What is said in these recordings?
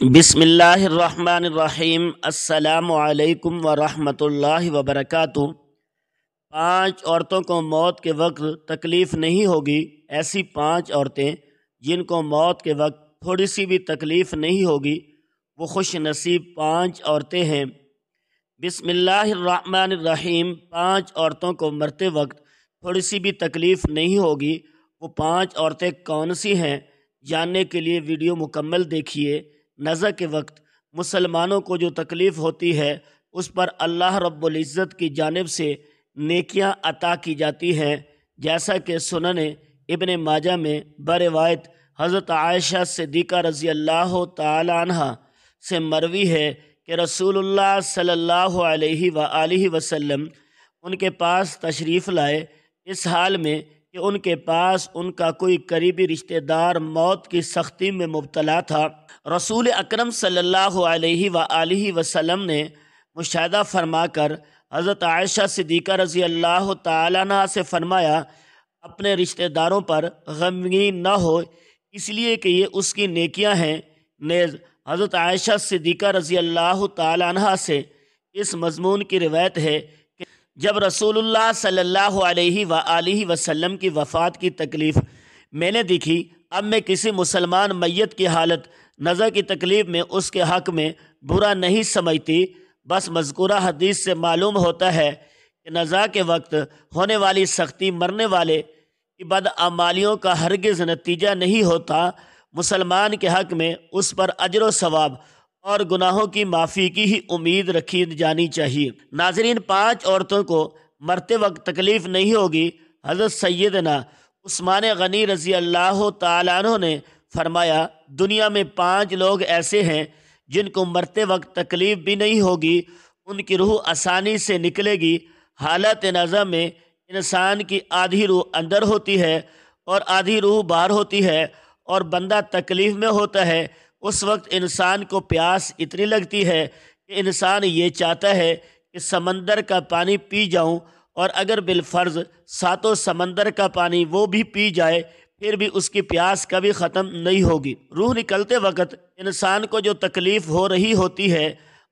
بسم اللہ الرحمن الرحیم۔ السلام علیکم ورحمۃ اللہ وبرکاتہ۔ 5 عورتوں کو موت کے وقت تکلیف نہیں ہوگی۔ ایسی 5 عورتیں جن کو موت کے وقت تھوڑی سی بھی تکلیف نہیں ہوگی، وہ خوش نصیب 5 عورتیں ہیں۔ بسم اللہ الرحمن الرحیم۔ 5 عورتوں کو مرتے وقت تھوڑی سی بھی تکلیف نہیں ہوگی، وہ 5 عورتیں کون سی ہیں؟ جاننے کے لیے ویڈیو مکمل دیکھیے۔ نزع کے وقت مسلمانوں کو جو تکلیف ہوتی ہے، اس پر اللہ رب العزت کی جانب سے نیکیاں عطا کی جاتی ہیں، جیسا کہ سنن ابن ماجہ میں بروایت حضرت عائشہ صدیقہ رضی اللہ تعالی عنہ سے مروی ہے کہ رسول اللہ صلی اللہ علیہ وآلہ وسلم ان کے پاس تشریف لائے، اس حال میں کہ ان کے پاس ان کا کوئی قریبی رشتہ دار موت کی سختی میں مبتلا تھا۔ رسول اکرم صلی اللہ علیہ وآلہ وسلم نے مشاہدہ فرما کر حضرت عائشہ صدیقہ رضی اللہ تعالیٰ عنہ سے فرمایا، اپنے رشتہ داروں پر غمگین نہ ہو، اس لیے کہ یہ اس کی نیکیاں ہیں۔ نیز حضرت عائشہ صدیقہ رضی اللہ تعالیٰ عنہ سے اس مضمون کی روایت ہے کہ جب رسول اللہ صلی اللہ علیہ وآلہ وسلم کی وفات کی تکلیف میں نے دیکھی، اب میں کسی مسلمان میت کی حالت نزع کی تکلیف میں اس کے حق میں برا نہیں سمجھتی۔ بس مذکورہ حدیث سے معلوم ہوتا ہے کہ نزع کے وقت ہونے والی سختی مرنے والے کی بدعمالیوں کا ہرگز نتیجہ نہیں ہوتا۔ مسلمان کے حق میں اس پر اجر و ثواب اور گناہوں کی معافی کی ہی امید رکھی جانی چاہیے۔ ناظرین، 5 عورتوں کو مرتے وقت تکلیف نہیں ہوگی۔ حضرت سیدنا عثمان غنی رضی اللہ تعالیٰ عنہ نے فرمایا، دنیا میں 5 لوگ ایسے ہیں جن کو مرتے وقت تکلیف بھی نہیں ہوگی، ان کی روح آسانی سے نکلے گی۔ حالت نزع میں انسان کی آدھی روح اندر ہوتی ہے اور آدھی روح باہر ہوتی ہے، اور بندہ تکلیف میں ہوتا ہے۔ اس وقت انسان کو پیاس اتنی لگتی ہے کہ انسان یہ چاہتا ہے کہ سمندر کا پانی پی جاؤں، اور اگر بالفرض 7 سمندر کا پانی وہ بھی پی جائے پھر بھی اس کی پیاس کبھی ختم نہیں ہوگی۔ روح نکلتے وقت انسان کو جو تکلیف ہو رہی ہوتی ہے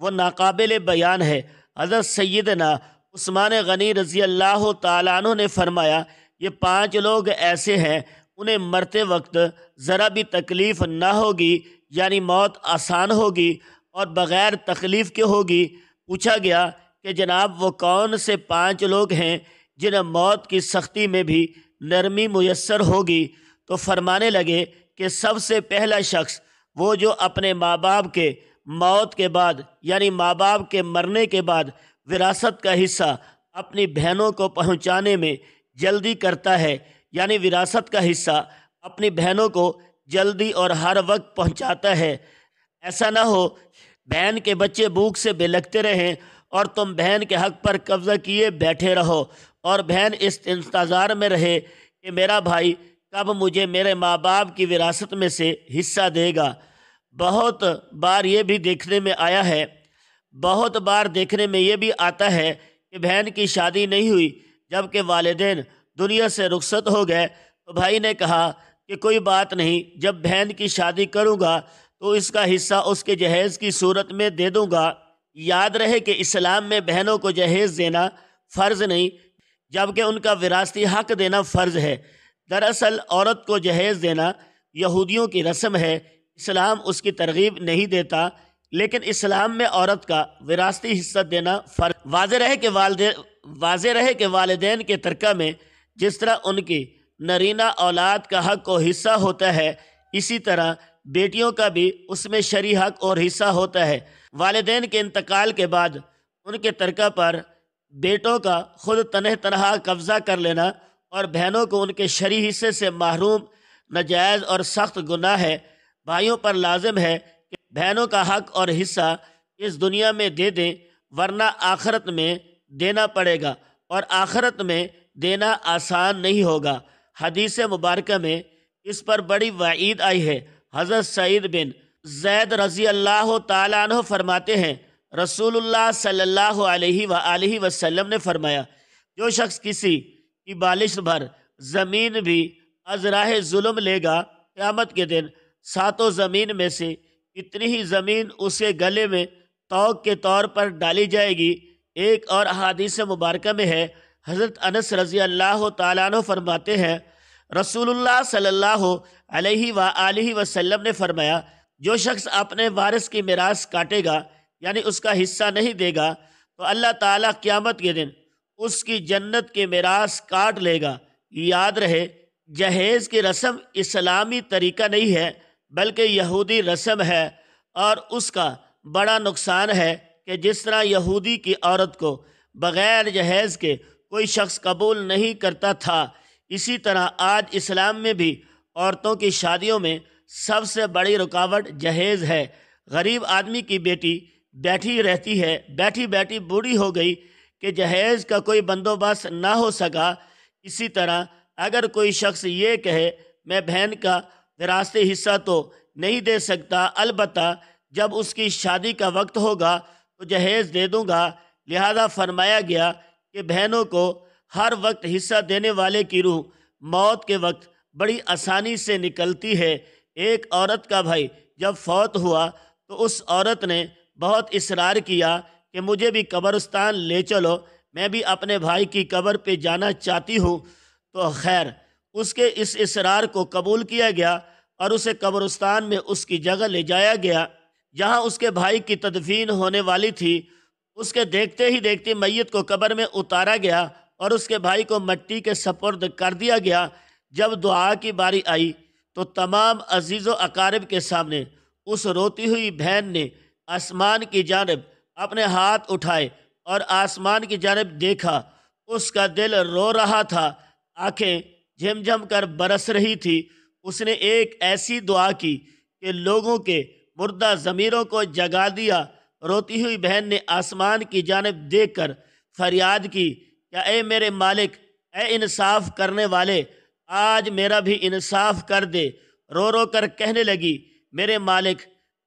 وہ ناقابل بیان ہے۔ حضرت سیدنا عثمان غنی رضی اللہ تعالیٰ عنہ نے فرمایا، یہ 5 لوگ ایسے ہیں انہیں مرتے وقت ذرا بھی تکلیف نہ ہوگی، یعنی موت آسان ہوگی اور بغیر تکلیف کے ہوگی۔ پوچھا گیا کہ جناب وہ کون سے 5 لوگ ہیں جنہیں موت کی سختی میں بھی نرمی میسر ہوگی؟ تو فرمانے لگے کہ سب سے پہلا شخص وہ جو اپنے ماں باپ کے موت کے بعد، یعنی ماں باپ کے مرنے کے بعد وراثت کا حصہ اپنی بہنوں کو پہنچانے میں جلدی کرتا ہے، یعنی وراثت کا حصہ اپنی بہنوں کو جلدی اور ہر وقت پہنچاتا ہے۔ ایسا نہ ہو بہن کے بچے بھوک سے بلکتے رہیں اور تم بہن کے حق پر قبضہ کیے بیٹھے رہو، اور بہن اس انتظار میں رہے کہ میرا بھائی کب مجھے میرے ماں باپ کی وراثت میں سے حصہ دے گا۔ بہت بار یہ بھی دیکھنے میں آیا ہے، بہت بار دیکھنے میں یہ بھی آتا ہے کہ بہن کی شادی نہیں ہوئی، جبکہ والدین دنیا سے رخصت ہو گئے تو بھائی نے کہا کہ کوئی بات نہیں، جب بہن کی شادی کروں گا تو اس کا حصہ اس کے جہیز کی صورت میں دے دوں گا۔ یاد رہے کہ اسلام میں بہنوں کو جہیز دینا فرض نہیں، جبکہ ان کا وراثتی حق دینا فرض ہے۔ دراصل عورت کو جہیز دینا یہودیوں کی رسم ہے، اسلام اس کی ترغیب نہیں دیتا، لیکن اسلام میں عورت کا وراثتی حصہ دینا فرض۔ واضح رہے کہ والدین کے ترکہ میں جس طرح ان کی نرینہ اولاد کا حق و حصہ ہوتا ہے، اسی طرح بیٹیوں کا بھی اس میں شرعی حق اور حصہ ہوتا ہے۔ والدین کے انتقال کے بعد ان کے ترکہ پر بیٹوں کا خود تنہا قبضہ کر لینا اور بہنوں کو ان کے شرعی حصے سے محروم ناجائز اور سخت گناہ ہے۔ بھائیوں پر لازم ہے کہ بہنوں کا حق اور حصہ اس دنیا میں دے دیں، ورنہ آخرت میں دینا پڑے گا، اور آخرت میں دینا آسان نہیں ہوگا۔ حدیث مبارکہ میں اس پر بڑی وعید آئی ہے۔ حضرت سعید بن زید رضی اللہ تعالیٰ عنہ فرماتے ہیں، رسول اللہ صلی اللہ علیہ وآلہ وسلم نے فرمایا، جو شخص کسی کی بالش بھر زمین بھی از راہ ظلم لے گا، قیامت کے دن 7 زمین میں سے اتنی ہی زمین اس کے گلے میں توق کے طور پر ڈالی جائے گی۔ ایک اور احادیث مبارکہ میں ہے، حضرت انس رضی اللہ تعالیٰ عنہ فرماتے ہیں، رسول اللہ صلی اللہ علیہ وآلہ وسلم نے فرمایا، جو شخص اپنے وارث کی میراث کاٹے گا، یعنی اس کا حصہ نہیں دے گا، تو اللہ تعالیٰ قیامت کے دن اس کی جنت کی میراث کاٹ لے گا۔ یاد رہے، جہیز کی رسم اسلامی طریقہ نہیں ہے بلکہ یہودی رسم ہے، اور اس کا بڑا نقصان ہے کہ جس طرح یہودی کی عورت کو بغیر جہیز کے کوئی شخص قبول نہیں کرتا تھا، اسی طرح آج اسلام میں بھی عورتوں کی شادیوں میں سب سے بڑی رکاوٹ جہیز ہے۔ غریب آدمی کی بیٹی بیٹھی رہتی ہے، بیٹھی بیٹھی بوڑھی ہو گئی کہ جہیز کا کوئی بندوبست نہ ہو سکا۔ اسی طرح اگر کوئی شخص یہ کہے میں بہن کا وراثتی حصہ تو نہیں دے سکتا، البتہ جب اس کی شادی کا وقت ہوگا تو جہیز دے دوں گا، لہذا فرمایا گیا کہ بہنوں کو ہر وقت حصہ دینے والے کی روح موت کے وقت بڑی آسانی سے نکلتی ہے۔ ایک عورت کا بھائی جب فوت ہوا تو اس عورت نے بہت اصرار کیا کہ مجھے بھی قبرستان لے چلو، میں بھی اپنے بھائی کی قبر پہ جانا چاہتی ہوں۔ تو خیر، اس کے اس اصرار کو قبول کیا گیا اور اسے قبرستان میں اس کی جگہ لے جایا گیا جہاں اس کے بھائی کی تدفین ہونے والی تھی۔ اس کے دیکھتے ہی دیکھتے میت کو قبر میں اتارا گیا اور اس کے بھائی کو مٹی کے سپرد کر دیا گیا۔ جب دعا کی باری آئی تو تمام عزیز و اقارب کے سامنے اس روتی ہوئی بہن نے آسمان کی جانب اپنے ہاتھ اٹھائے اور آسمان کی جانب دیکھا۔ اس کا دل رو رہا تھا، آنکھیں جھم جھم کر برس رہی تھی۔ اس نے ایک ایسی دعا کی کہ لوگوں کے مردہ ضمیروں کو جگا دیا۔ روتی ہوئی بہن نے آسمان کی جانب دیکھ کر فریاد کی، کہ اے میرے مالک، اے انصاف کرنے والے، آج میرا بھی انصاف کر دے۔ رو رو کر کہنے لگی، میرے مالک،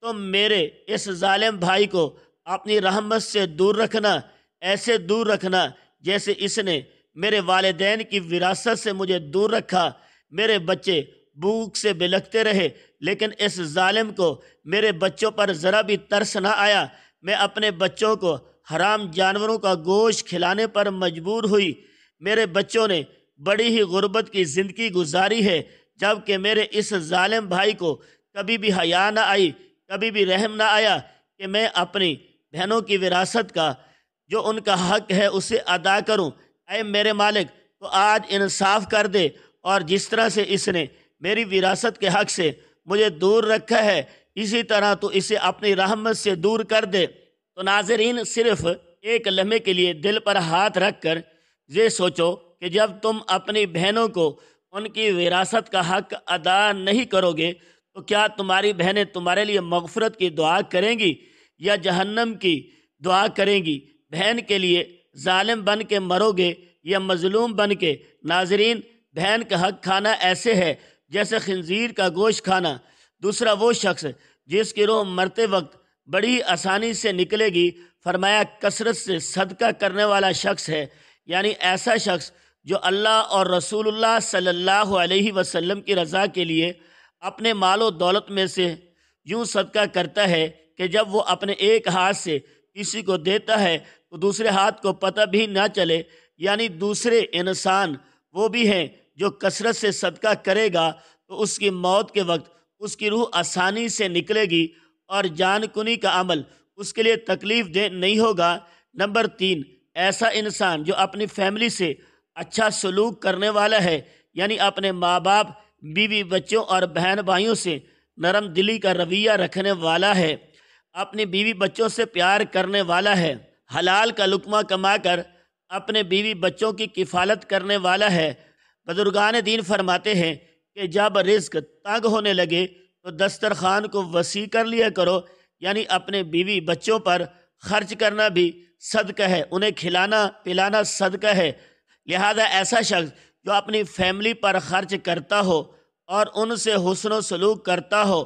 تم میرے اس ظالم بھائی کو اپنی رحمت سے دور رکھنا، ایسے دور رکھنا جیسے اس نے میرے والدین کی وراثت سے مجھے دور رکھا۔ میرے بچے بھوک سے بلکتے رہے لیکن اس ظالم کو میرے بچوں پر ذرا بھی ترس نہ آیا۔ میں اپنے بچوں کو حرام جانوروں کا گوشت کھلانے پر مجبور ہوئی۔ میرے بچوں نے بڑی ہی غربت کی زندگی گزاری ہے، جبکہ میرے اس ظالم بھائی کو کبھی بھی حیا نہ آئی، کبھی بھی رحم نہ آیا کہ میں اپنی بہنوں کی وراثت کا جو ان کا حق ہے اسے ادا کروں۔ اے میرے مالک، تو آج انصاف کر دے، اور جس طرح سے اس نے میری وراثت کے حق سے مجھے دور رکھا ہے، اسی طرح تو اسے اپنی رحمت سے دور کر دے۔ تو ناظرین، صرف ایک لمحے کے لیے دل پر ہاتھ رکھ کر یہ سوچو کہ جب تم اپنی بہنوں کو ان کی وراثت کا حق ادا نہیں کرو گے تو کیا تمہاری بہنیں تمہارے لیے مغفرت کی دعا کریں گی یا جہنم کی دعا کریں گی؟ بہن کے لیے ظالم بن کے مرو گے یا مظلوم بن کے؟ ناظرین، بہن کا حق کھانا ایسے ہے جیسے خنزیر کا گوشت کھانا۔ دوسرا وہ شخص جس کی روح مرتے وقت بڑی آسانی سے نکلے گی، فرمایا کثرت سے صدقہ کرنے والا شخص ہے، یعنی ایسا شخص جو اللہ اور رسول اللہ صلی اللہ علیہ وسلم کی رضا کے لیے اپنے مال و دولت میں سے یوں صدقہ کرتا ہے کہ جب وہ اپنے ایک ہاتھ سے کسی کو دیتا ہے تو دوسرے ہاتھ کو پتہ بھی نہ چلے، یعنی دوسرے انسان وہ بھی ہیں جو کثرت سے صدقہ کرے گا تو اس کی موت کے وقت اس کی روح آسانی سے نکلے گی اور جان کنی کا عمل اس کے لیے تکلیف دہ نہیں ہوگا۔ نمبر 3، ایسا انسان جو اپنی فیملی سے اچھا سلوک کرنے والا ہے، یعنی اپنے ماں باپ، بیوی بچوں اور بہن بھائیوں سے نرم دلی کا رویہ رکھنے والا ہے، اپنی بیوی بچوں سے پیار کرنے والا ہے، حلال کا لقمہ کما کر اپنے بیوی بچوں کی کفالت کرنے والا ہے۔ بزرگان دین فرماتے ہیں کہ جب رزق تنگ ہونے لگے تو دسترخوان کو وسیع کر لیا کرو، یعنی اپنے بیوی بچوں پر خرچ کرنا بھی صدقہ ہے، انہیں کھلانا پلانا صدقہ ہے۔ لہذا ایسا شخص جو اپنی فیملی پر خرچ کرتا ہو اور ان سے حسن و سلوک کرتا ہو،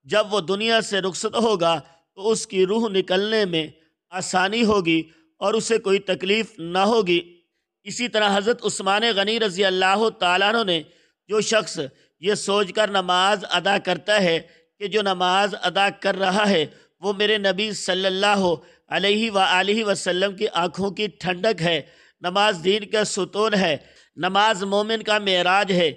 جب وہ دنیا سے رخصت ہوگا تو اس کی روح نکلنے میں آسانی ہوگی اور اسے کوئی تکلیف نہ ہوگی۔ اسی طرح حضرت عثمان غنی رضی اللہ تعالیٰ عنہ نے، جو شخص یہ سوچ کر نماز ادا کرتا ہے کہ جو نماز ادا کر رہا ہے وہ میرے نبی صلی اللہ علیہ وآلہ وسلم کی آنکھوں کی ٹھنڈک ہے۔ نماز دین کا ستون ہے، نماز مومن کا معراج ہے،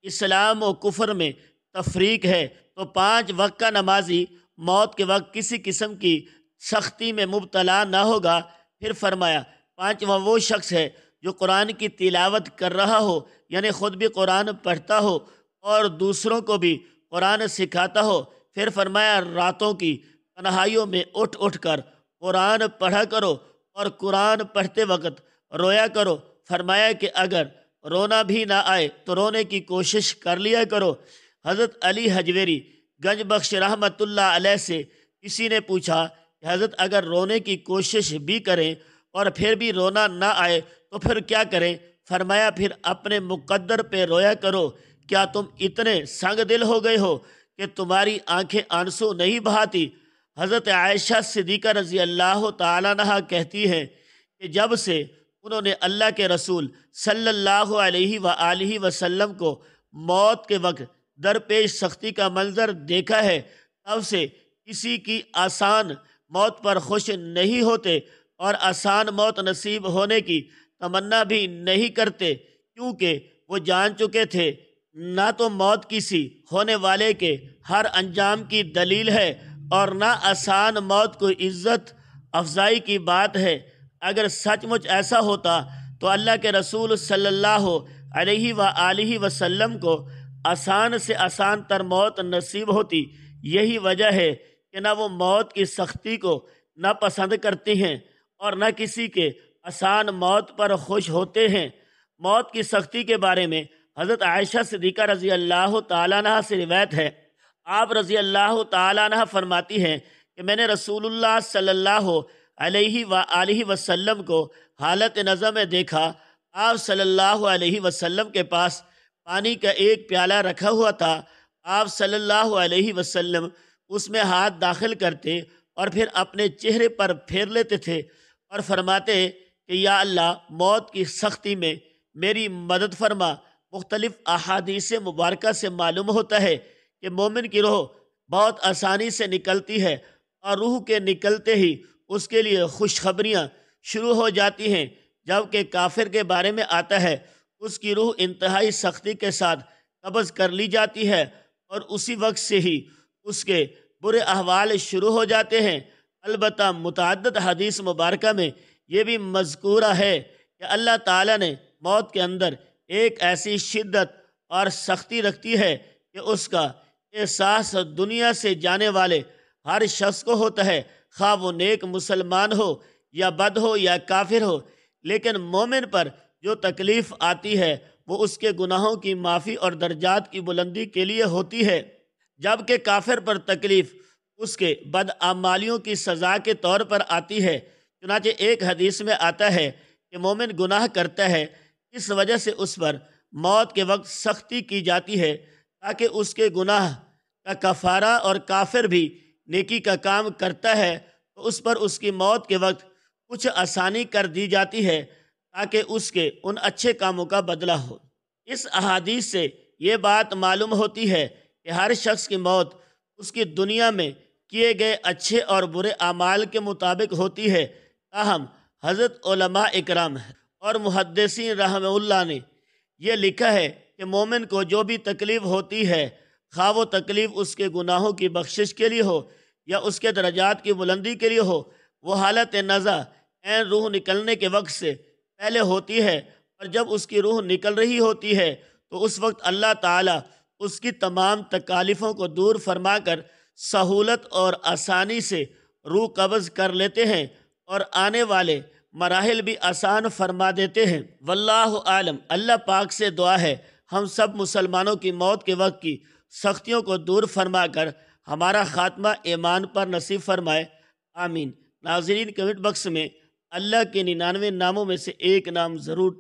اسلام و کفر میں تفریق ہے۔ تو 5 وقت کا نمازی موت کے وقت کسی قسم کی سختی میں مبتلا نہ ہوگا۔ پھر فرمایا 5واں وہ شخص ہے جو قرآن کی تلاوت کر رہا ہو، یعنی خود بھی قرآن پڑھتا ہو اور دوسروں کو بھی قرآن سکھاتا ہو۔ پھر فرمایا راتوں کی تنہائیوں میں اٹھ اٹھ کر قرآن پڑھا کرو اور قرآن پڑھتے وقت رویا کرو۔ فرمایا کہ اگر رونا بھی نہ آئے تو رونے کی کوشش کر لیا کرو۔ حضرت علی حجویری گنج بخش رحمۃ اللہ علیہ سے کسی نے پوچھا کہ حضرت اگر رونے کی کوشش بھی کریں اور پھر بھی رونا نہ آئے تو پھر کیا کریں؟ فرمایا پھر اپنے مقدر پہ رویا کرو۔ کیا تم اتنے سنگ دل ہو گئے ہو کہ تمہاری آنکھیں آنسو نہیں بہاتی؟ حضرت عائشہ صدیقہ رضی اللہ تعالیٰ عنہا کہتی ہیں کہ جب سے انہوں نے اللہ کے رسول صلی اللہ علیہ وآلہ وسلم کو موت کے وقت درپیش سختی کا منظر دیکھا ہے، تب سے کسی کی آسان موت پر خوش نہیں ہوتے اور آسان موت نصیب ہونے کی تمنا بھی نہیں کرتے، کیونکہ وہ جان چکے تھے نہ تو موت کسی ہونے والے کے ہر انجام کی دلیل ہے اور نہ آسان موت کو عزت افزائی کی بات ہے۔ اگر سچ مچ ایسا ہوتا تو اللہ کے رسول صلی اللہ علیہ وآلہ وسلم کو آسان سے آسان تر موت نصیب ہوتی۔ یہی وجہ ہے کہ نہ وہ موت کی سختی کو نہ پسند کرتے ہیں اور نہ کسی کے آسان موت پر خوش ہوتے ہیں۔ موت کی سختی کے بارے میں حضرت عائشہ صدیقہ رضی اللہ تعالیٰ عنہ سے روایت ہے، آپ رضی اللہ تعالیٰ عنہ فرماتی ہیں کہ میں نے رسول اللہ صلی اللہ علیہ وآلہ وسلم کو حالت نظر میں دیکھا۔ آپ صلی اللہ علیہ وسلم کے پاس پانی کا ایک پیالہ رکھا ہوا تھا۔ آپ صلی اللہ علیہ وسلم اس میں ہاتھ داخل کرتے اور پھر اپنے چہرے پر پھیر لیتے تھے اور فرماتے کہ یا اللہ موت کی سختی میں میری مدد فرما۔ مختلف احادیث مبارکہ سے معلوم ہوتا ہے کہ مومن کی روح بہت آسانی سے نکلتی ہے اور روح کے نکلتے ہی اس کے لیے خوشخبریاں شروع ہو جاتی ہیں، جبکہ کافر کے بارے میں آتا ہے اس کی روح انتہائی سختی کے ساتھ قبض کر لی جاتی ہے اور اسی وقت سے ہی اس کے برے احوال شروع ہو جاتے ہیں۔ البتہ متعدد حدیث مبارکہ میں یہ بھی مذکورہ ہے کہ اللہ تعالیٰ نے موت کے اندر ایک ایسی شدت اور سختی رکھتی ہے کہ اس کا احساس دنیا سے جانے والے ہر شخص کو ہوتا ہے، خواہ وہ نیک مسلمان ہو یا بد ہو یا کافر ہو۔ لیکن مومن پر جو تکلیف آتی ہے وہ اس کے گناہوں کی معافی اور درجات کی بلندی کے لیے ہوتی ہے، جبکہ کافر پر تکلیف اس کے بدعمالیوں کی سزا کے طور پر آتی ہے۔ چنانچہ ایک حدیث میں آتا ہے کہ مومن گناہ کرتا ہے، اس وجہ سے اس پر موت کے وقت سختی کی جاتی ہے تاکہ اس کے گناہ کا کفارہ، اور کافر بھی نیکی کا کام کرتا ہے تو اس پر اس کی موت کے وقت کچھ آسانی کر دی جاتی ہے تاکہ اس کے ان اچھے کاموں کا بدلہ ہو۔ اس احادیث سے یہ بات معلوم ہوتی ہے کہ ہر شخص کی موت اس کی دنیا میں کیے گئے اچھے اور برے اعمال کے مطابق ہوتی ہے۔ تاہم حضرت علماء اکرام اور محدثین رحمہ اللہ نے یہ لکھا ہے کہ مومن کو جو بھی تکلیف ہوتی ہے، خواہ وہ تکلیف اس کے گناہوں کی بخشش کے لیے ہو یا اس کے درجات کی بلندی کے لیے ہو، وہ حالت نزع عین روح نکلنے کے وقت سے پہلے ہوتی ہے، اور جب اس کی روح نکل رہی ہوتی ہے تو اس وقت اللہ تعالیٰ اس کی تمام تکالیفوں کو دور فرما کر سہولت اور آسانی سے روح قبض کر لیتے ہیں اور آنے والے مراحل بھی آسان فرما دیتے ہیں۔ واللہ عالم۔ اللہ پاک سے دعا ہے ہم سب مسلمانوں کی موت کے وقت کی سختیوں کو دور فرما کر ہمارا خاتمہ ایمان پر نصیب فرمائے، آمین۔ ناظرین، کمنٹ باکس میں اللہ کے 99 ناموں میں سے ایک نام ضرور